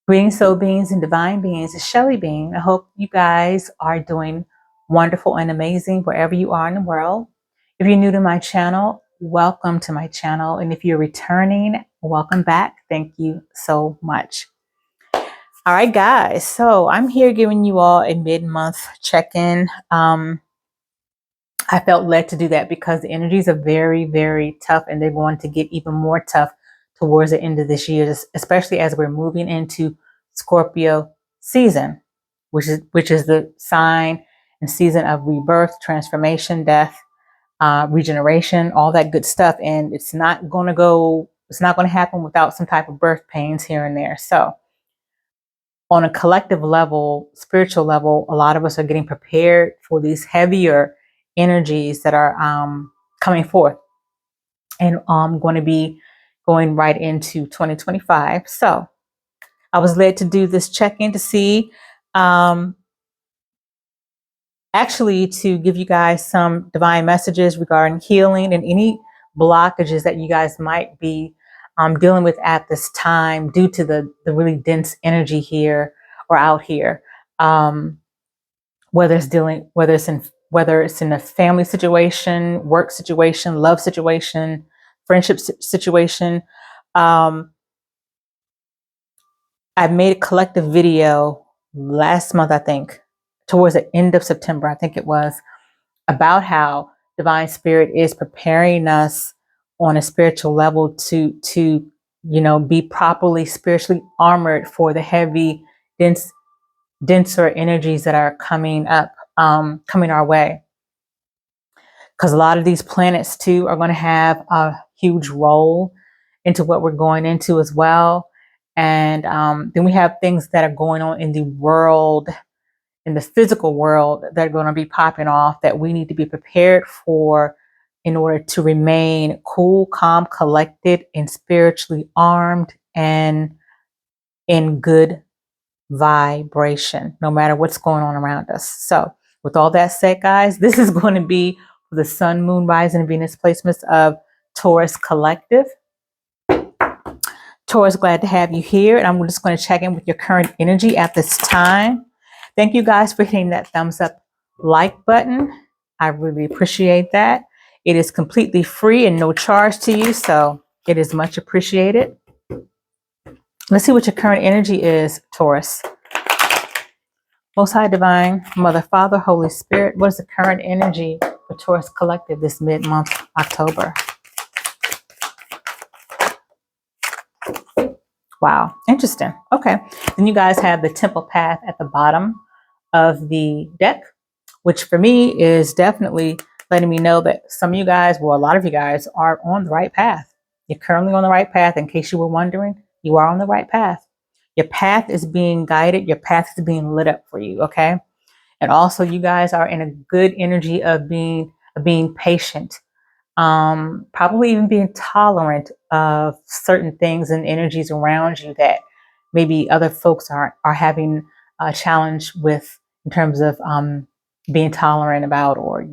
Greetings, soul beings and divine beings. It's Shelly Being. I hope you guys are doing wonderful and amazing wherever you are in the world. If you're new to my channel, welcome to my channel. And if you're returning, welcome back. Thank you so much. All right, guys. So I'm here giving you all a mid-month check-in. I felt led to do that because the energies are very, very tough, and they're going to get even more tough towards the end of this year, especially as we're moving into Scorpio season, which is the sign and season of rebirth, transformation, death, regeneration, all that good stuff. And it's not going to happen without some type of birth pains here and there. So on a collective level, spiritual level, a lot of us are getting prepared for these heavier energies that are coming forth. And I'm going to be going right into 2025. So I was led to do this check-in to see, actually to give you guys some divine messages regarding healing and any blockages that you guys might be dealing with at this time due to the really dense energy here or out here. Whether it's in a family situation, work situation, love situation, friendship situation. I made a collective video last month, I think, towards the end of September, I think it was, about how divine spirit is preparing us on a spiritual level to be properly spiritually armored for the heavy, denser energies that are coming up, coming our way. Because a lot of these planets too are going to have a huge role into what we're going into as well. And then we have things that are going on in the world, in the physical world, that are going to be popping off that we need to be prepared for in order to remain cool, calm, collected, and spiritually armed and in good vibration, no matter what's going on around us. So with all that said, guys, this is going to be the Sun, Moon, Rising, and Venus placements of Taurus collective. Taurus, glad to have you here. And I'm just going to check in with your current energy at this time. Thank you guys for hitting that thumbs up like button. I really appreciate that. It is completely free and no charge to you, so it is much appreciated. Let's see what your current energy is, Taurus. Most High Divine, Mother, Father, Holy Spirit, what is the current energy for Taurus collective this mid-month, October? Wow, interesting. Okay, then you guys have the Temple Path at the bottom of the deck, which for me is definitely letting me know that some of you guys, well, a lot of you guys are on the right path. You're currently on the right path. In case you were wondering, you are on the right path. Your path is being guided. Your path is being lit up for you, okay? And also you guys are in a good energy of being patient. Probably even being tolerant of certain things and energies around you that maybe other folks are having a challenge with in terms of being tolerant about, or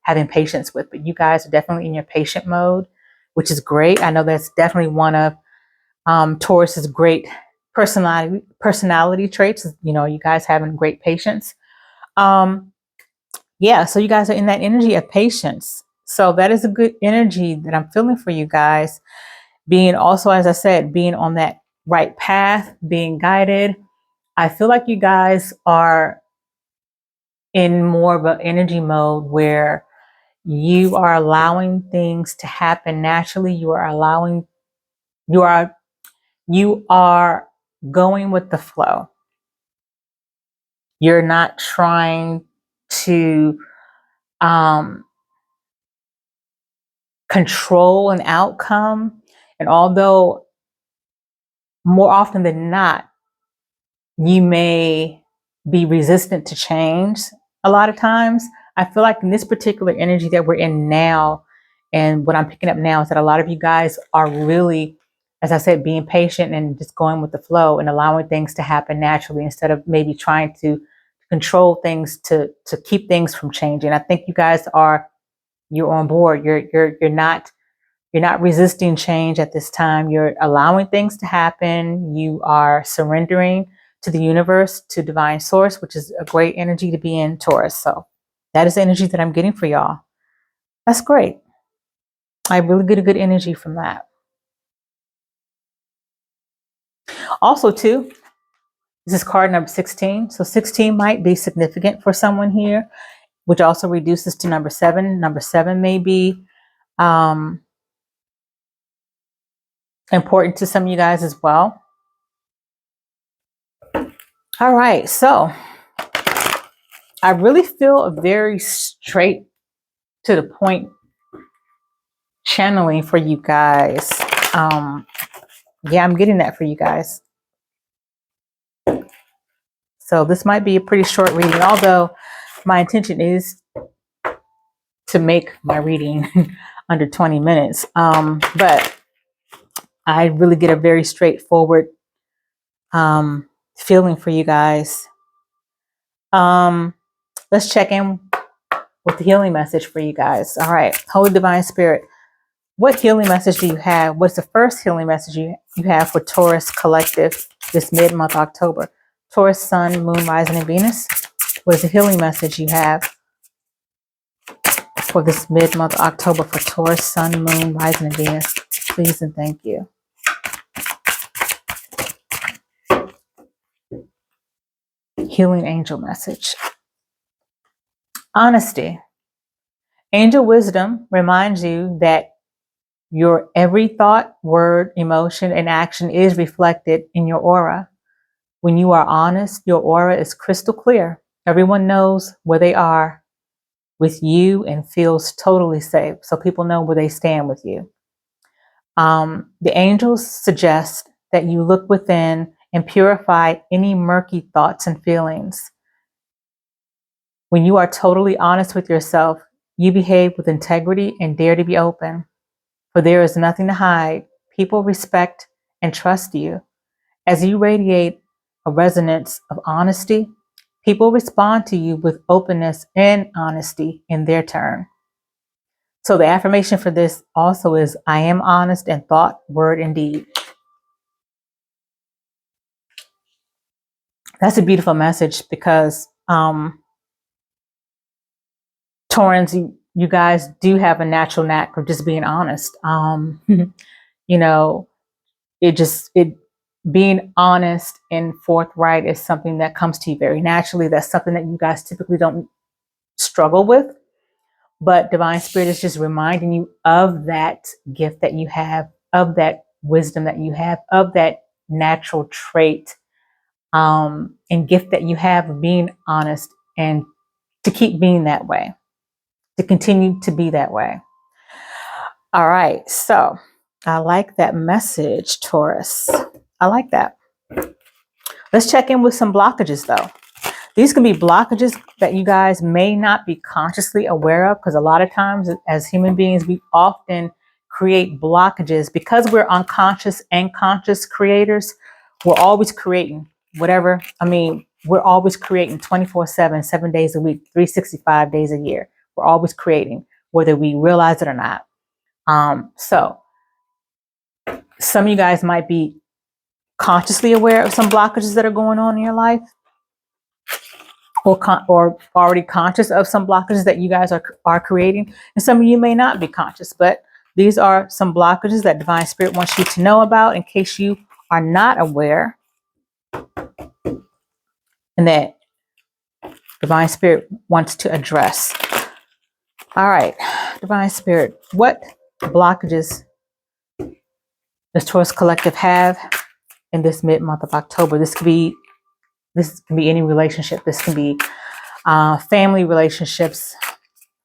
having patience with. But you guys are definitely in your patient mode, which is great. I know that's definitely one of Taurus's great personality traits. You guys having great patience. Yeah, so you guys are in that energy of patience. So that is a good energy that I'm feeling for you guys. Being also, as I said, being on that right path, being guided. I feel like you guys are in more of an energy mode where you are allowing things to happen naturally. You are going with the flow. You're not trying to control an outcome. And although more often than not, you may be resistant to change a lot of times, I feel like in this particular energy that we're in now, and what I'm picking up now is that a lot of you guys are really, as I said, being patient and just going with the flow and allowing things to happen naturally instead of maybe trying to control things to keep things from changing. I think you guys you're on board. You're not You're not resisting change at this time. You're allowing things to happen. You are surrendering to the universe, to divine source, which is a great energy to be in, Taurus. So that is the energy that I'm getting for y'all. That's great. I really get a good energy from that. Also, too, this is card number 16. So 16 might be significant for someone here, which also reduces to number 7. Number 7 may be important to some of you guys as well. All right, so I really feel a very straight to the point channeling for you guys. Yeah, I'm getting that for you guys. So this might be a pretty short reading, although my intention is to make my reading under 20 minutes. But I really get a very straightforward feeling for you guys. Let's check in with the healing message for you guys. All right, Holy Divine Spirit, what healing message do you have? What's the first healing message you have for Taurus Collective this mid-month October? Taurus, Sun, Moon, Rising, and Venus. What is the healing message you have for this mid-month October for Taurus, Sun, Moon, Rising, and Venus? Please and thank you. Healing angel message. Honesty. Angel wisdom reminds you that your every thought, word, emotion, and action is reflected in your aura. When you are honest, your aura is crystal clear. Everyone knows where they are with you and feels totally safe. So people know where they stand with you. The angels suggest that you look within and purify any murky thoughts and feelings. When you are totally honest with yourself, you behave with integrity and dare to be open. For there is nothing to hide. People respect and trust you. As you radiate a resonance of honesty, people respond to you with openness and honesty in their turn. So the affirmation for this also is, I am honest in thought, word, and deed. That's a beautiful message because Taurans, you guys do have a natural knack of just being honest. You know, being honest and forthright is something that comes to you very naturally. That's something that you guys typically don't struggle with. But Divine Spirit is just reminding you of that gift that you have, of that wisdom that you have, of that natural trait and gift that you have of being honest, and to keep being that way, to continue to be that way. All right, so I like that message, Taurus. I like that. Let's check in with some blockages, though. These can be blockages that you guys may not be consciously aware of, because a lot of times as human beings, we often create blockages because we're unconscious and conscious creators. We're always creating whatever. I mean, we're always creating 24/7, 7 days a week, 365 days a year. We're always creating, whether we realize it or not. So some of you guys might be consciously aware of some blockages that are going on in your life, or already conscious of some blockages that you guys are creating. And some of you may not be conscious, but these are some blockages that Divine Spirit wants you to know about in case you are not aware, and that Divine Spirit wants to address. All right, Divine Spirit, what blockages does Taurus Collective have in this mid-month of October? This can be any relationship. This can be family relationships,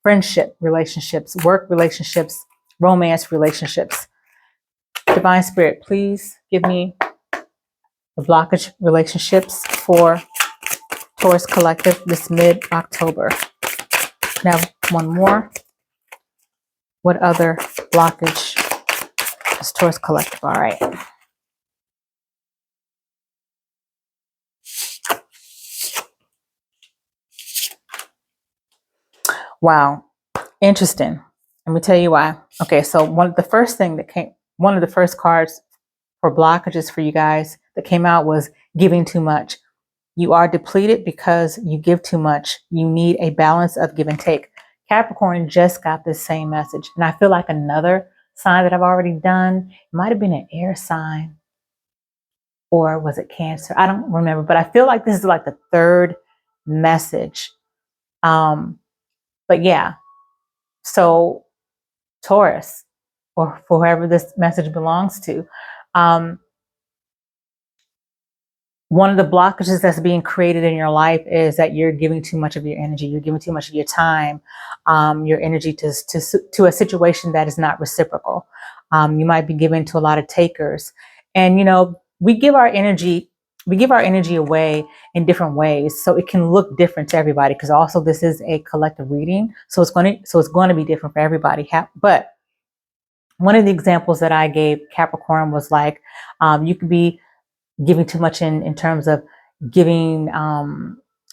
friendship relationships, work relationships, romance relationships. Divine Spirit, please give me the blockage relationships for Taurus Collective this mid-October. Now, one more. What other blockage is Taurus Collective? All right. Wow. Interesting. Let me tell you why. Okay, so one of the first cards for blockages for you guys that came out was giving too much. You are depleted because you give too much. You need a balance of give and take. Capricorn just got this same message. And I feel like another sign that I've already done, it might have been an air sign, or was it Cancer? I don't remember, but I feel like this is like the third message. But yeah, so Taurus, or for whoever this message belongs to, um, one of the blockages that's being created in your life is that you're giving too much of your energy. You're giving too much of your time, your energy to a situation that is not reciprocal. You might be giving to a lot of takers, and we give our energy away in different ways, so it can look different to everybody. Because also this is a collective reading, so it's going to be different for everybody. But one of the examples that I gave Capricorn was like, you could be giving too much in terms of giving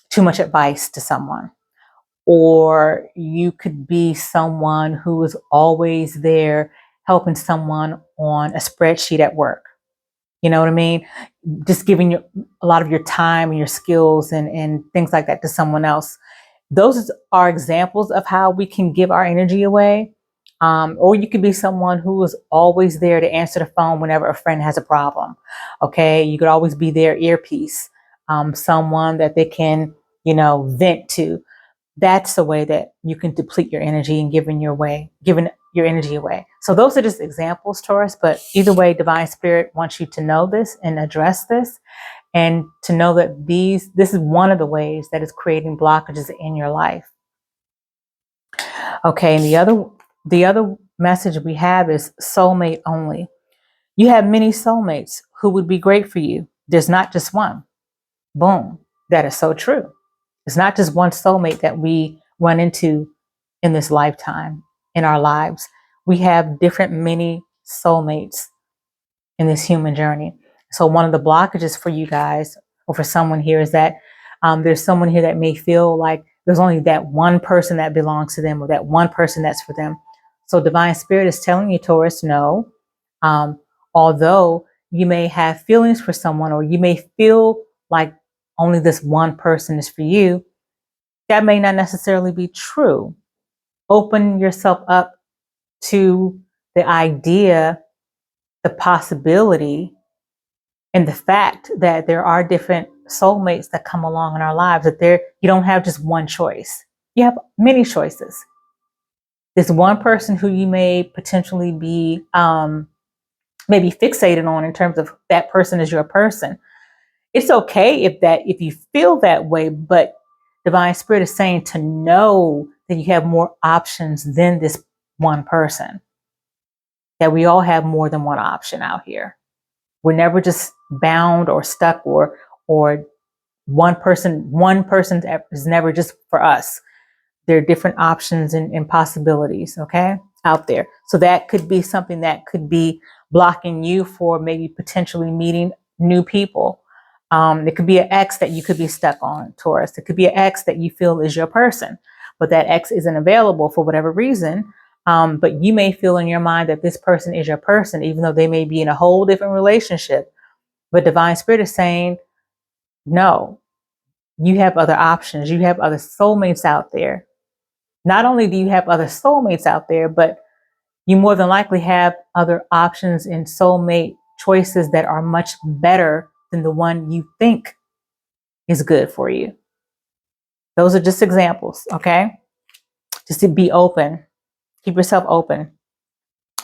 too much advice to someone, or you could be someone who is always there helping someone on a spreadsheet at work. You know what I mean? Just giving a lot of your time and your skills and things like that to someone else. Those are examples of how we can give our energy away. Or you could be someone who is always there to answer the phone whenever a friend has a problem. Okay, you could always be their earpiece, someone that they can, vent to. That's the way that you can deplete your energy and giving your energy away. So those are just examples, Taurus. But either way, Divine Spirit wants you to know this and address this, and to know that this is one of the ways that is creating blockages in your life. Okay, and the other message we have is soulmate only. You have many soulmates who would be great for you. There's not just one. Boom. That is so true. It's not just one soulmate that we run into in this lifetime, in our lives. We have different many soulmates in this human journey. So one of the blockages for you guys, or for someone here, is that there's someone here that may feel like there's only that one person that belongs to them, or that one person that's for them. So Divine Spirit is telling you, Taurus, no. Although you may have feelings for someone, or you may feel like only this one person is for you, that may not necessarily be true. Open yourself up to the idea, the possibility, and the fact that there are different soulmates that come along in our lives, that you don't have just one choice. You have many choices. There's one person who you may potentially be maybe fixated on in terms of that person is your person. It's okay if you feel that way, but Divine Spirit is saying to know that you have more options than this one person. That we all have more than one option out here. We're never just bound or stuck, or one person is never just for us. There are different options and possibilities, okay, out there. So that could be something that could be blocking you for maybe potentially meeting new people. It could be an ex that you could be stuck on, Taurus. It could be an ex that you feel is your person, but that ex isn't available for whatever reason. But you may feel in your mind that this person is your person, even though they may be in a whole different relationship. But Divine Spirit is saying, no, you have other options. You have other soulmates out there. Not only do you have other soulmates out there, but you more than likely have other options and soulmate choices that are much better than the one you think is good for you. Those are just examples, okay? Just to be open. Keep yourself open,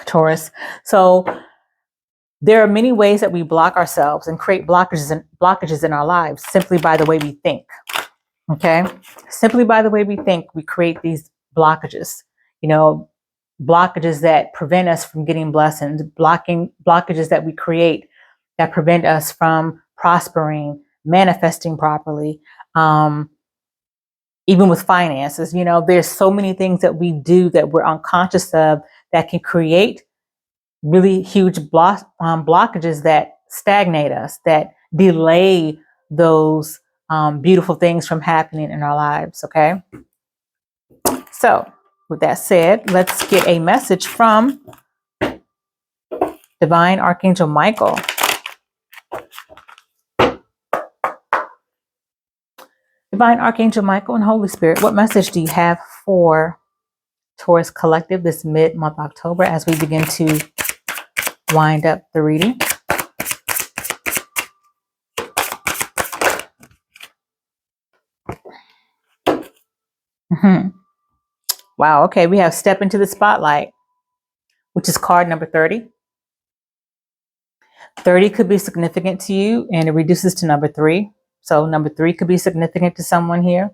Taurus. So there are many ways that we block ourselves and create blockages in our lives simply by the way we think. Okay? Simply by the way we think, we create these blockages. Blockages that prevent us from getting blessings, blockages that we create that prevent us from prospering, manifesting properly. Even with finances, there's so many things that we do that we're unconscious of that can create really huge blockages that stagnate us, that delay those beautiful things from happening in our lives. Okay. So with that said, let's get a message from Divine Archangel Michael. Divine Archangel Michael and Holy Spirit, what message do you have for Taurus Collective this mid-month October as we begin to wind up the reading? Wow, okay, we have Step into the Spotlight, which is card number 30. 30 could be significant to you, and it reduces to number 3. So number 3 could be significant to someone here.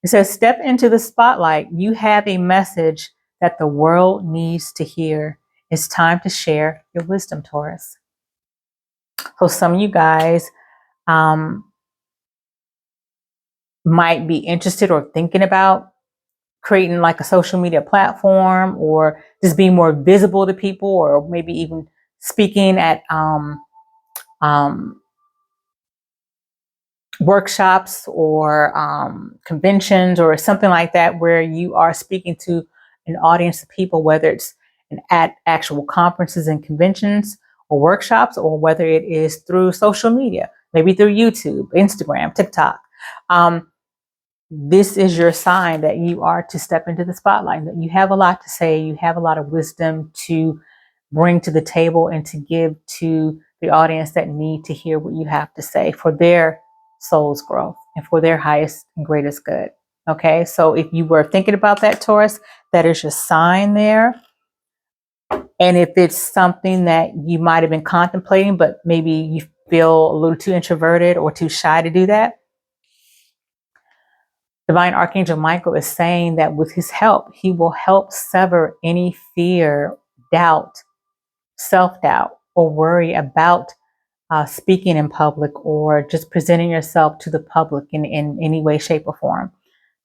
It says, step into the spotlight. You have a message that the world needs to hear. It's time to share your wisdom, Taurus. So some of you guys might be interested or thinking about creating like a social media platform, or just being more visible to people, or maybe even speaking at workshops or conventions or something like that, where you are speaking to an audience of people, whether it's at actual conferences and conventions or workshops, or whether it is through social media, maybe through YouTube, Instagram, TikTok. This is your sign that you are to step into the spotlight, that you have a lot to say, you have a lot of wisdom to bring to the table and to give to the audience that need to hear what you have to say for their soul's growth and for their highest and greatest good. Okay, so if you were thinking about that, Taurus, that is your sign there. And if it's something that you might have been contemplating, but maybe you feel a little too introverted or too shy to do that, Divine Archangel Michael is saying that with his help, he will help sever any fear, doubt, self-doubt, or worry about speaking in public, or just presenting yourself to the public in any way, shape, or form.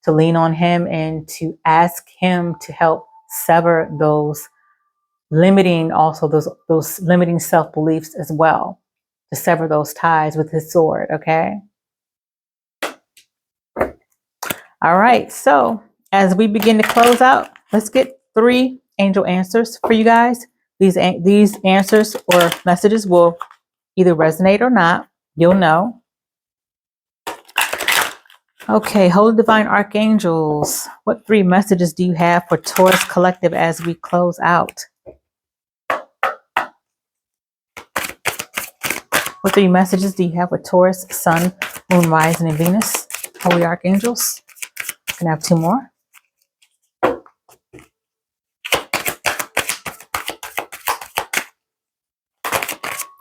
To lean on him and to ask him to help sever those limiting, also those limiting self-beliefs as well, to sever those ties with his sword, okay? All right, so as we begin to close out, let's get 3 angel answers for you guys. These answers or messages will either resonate or not. You'll know. Okay, Holy Divine Archangels, what 3 messages do you have for Taurus Collective as we close out? What 3 messages do you have for Taurus, Sun, Moon, Rising, and Venus? Holy Archangels. Can I have 2 more?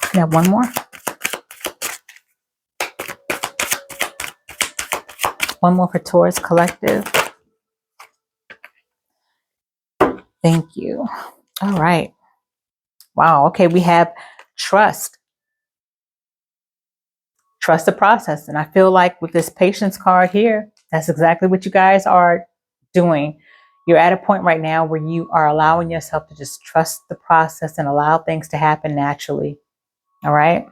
Can I have 1 more? 1 more for Taurus Collective. Thank you. All right. Wow. Okay, we have trust. Trust the process. And I feel like with this patience card here, that's exactly what you guys are doing. You're at a point right now where you are allowing yourself to just trust the process and allow things to happen naturally. All right.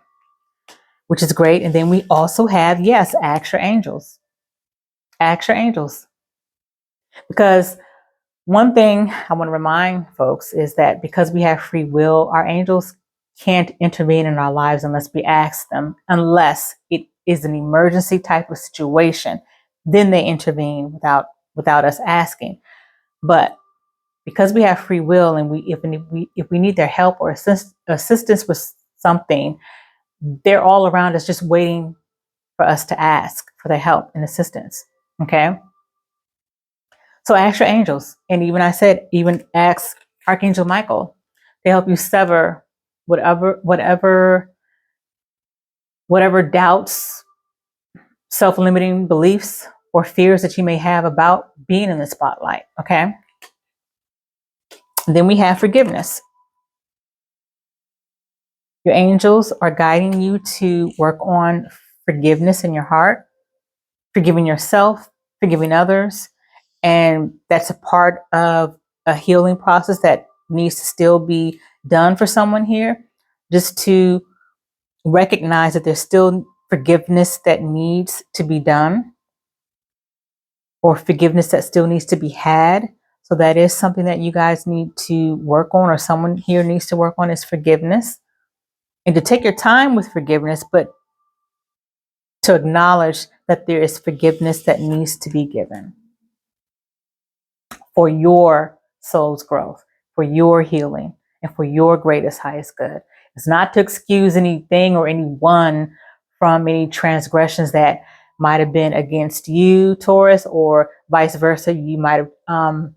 Which is great. And then we also have, yes, ask your angels. Ask your angels. Because one thing I want to remind folks is that because we have free will, our angels can't intervene in our lives unless we ask them, unless it is an emergency type of situation. Then they intervene without us asking. But because we have free will, and if we need their help or assistance with something, they're all around us just waiting for us to ask for their help and assistance. Okay? So ask your angels. And even ask Archangel Michael to help you sever whatever doubts, self-limiting beliefs, or fears that you may have about being in the spotlight. Okay? And then we have forgiveness. Your angels are guiding you to work on forgiveness in your heart, forgiving yourself, forgiving others. And that's a part of a healing process that needs to still be done for someone here. Just to recognize that there's still forgiveness that needs to be done, or forgiveness that still needs to be had So that is something that you guys need to work on, or someone here needs to work on, is forgiveness. And to take your time with forgiveness, but to acknowledge that there is forgiveness that needs to be given for your soul's growth, for your healing, and for your greatest, highest good. It's not to excuse anything or anyone from any transgressions that might have been against you, Taurus, or vice versa. You might have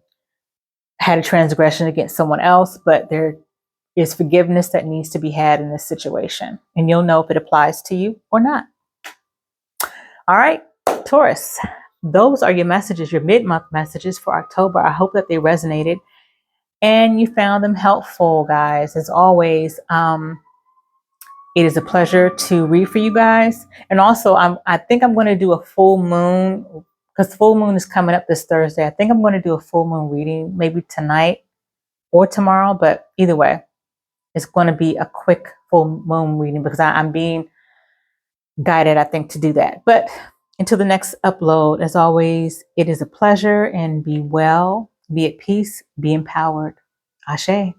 had a transgression against someone else, but there is forgiveness that needs to be had in this situation. And you'll know if it applies to you or not. All right, Taurus, those are your messages, your mid-month messages for October. I hope that they resonated and you found them helpful, guys. As always, it is a pleasure to read for you guys. And also, I think I'm going to do a full moon, because full moon is coming up this Thursday. I think I'm going to do a full moon reading maybe tonight or tomorrow, but either way, it's going to be a quick full moon reading because I'm being guided, I think, to do that. But until the next upload, as always, it is a pleasure, and be well, be at peace, be empowered. Ashe.